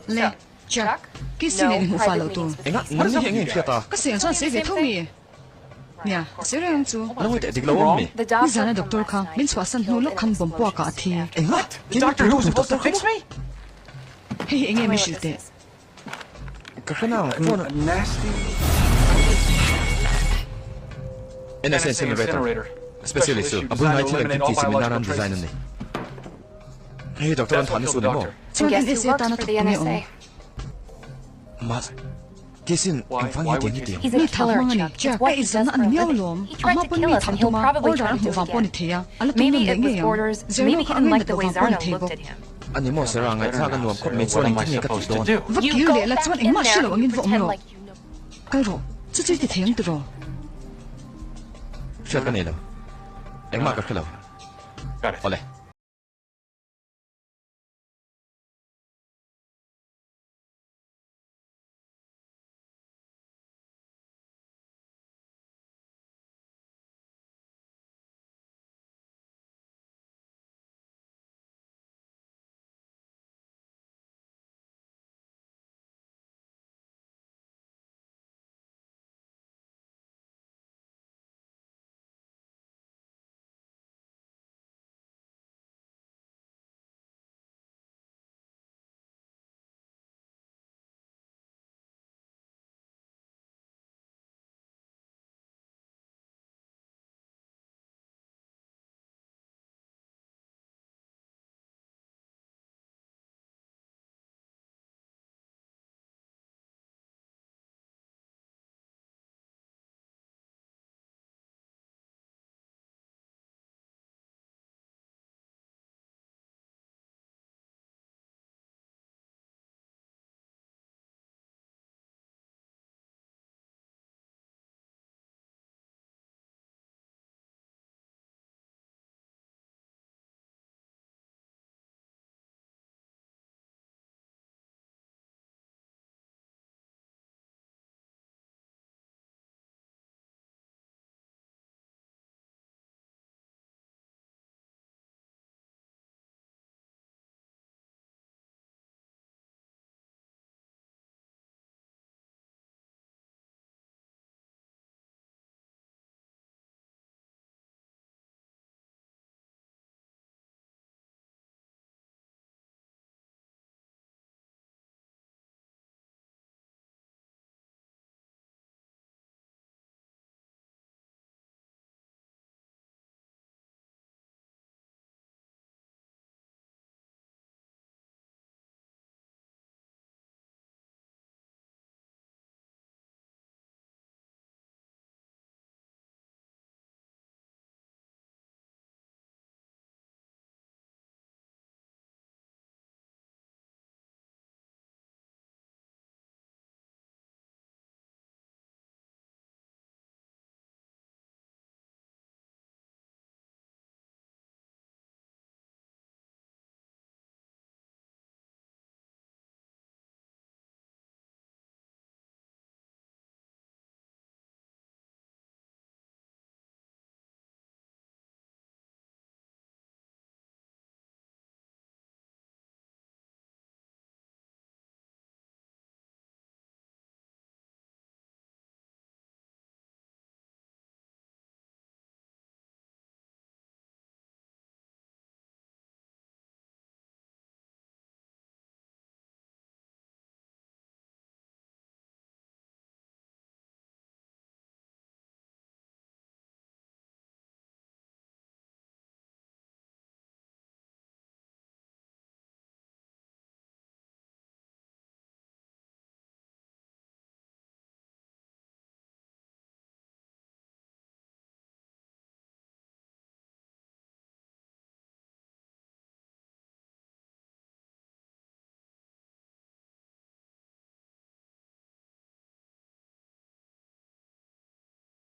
Le, Jack, cái gì này một pha lẩu tu. Ngã gì nghe thiệt à? Cái gì sao sẽ về thôi mi? Nè, sẽ ra không chú? Nó mới để được lâu mi. Bây giờ này doctor khang, bên xóa sân hú lúc khăm bấm bùa cả thì. Ngã, the doctor who was supposed to fix me? Hey, anh em mới chịu tệ. Cái nào? Nasty. NS Incinerator. Specialist. Abun hai chilang kiti seminaran design ni. Hey, doctor an thani sudah mo. Chuan NSA ta na thuk ni om. Mas, kesin ang fangi dia ni dia. He's Ni a thak killer, mang ni, Chuck. It's Jack, what ai he does zan for an a miao living. lom. He tried Ama to pon kill mi us, tham and he'll thuma. probably Or try dar to mu do va it pon again. thea. Ala tum Maybe nam it was lenge orders. Zero Maybe he ka didn't angin like the na way va Zarna pon looked thebo. at him. Ani mo serang ay thagan nuam kot me chuan ang ka ti don. Vất You kiu go le la back chuan in eng ma there shilo and angin you vom pretend lo. like you know. Kai ro, chu chu ti theng tu ro. Siya ka nilo. Ang mga kakalaw. Got it. Ole.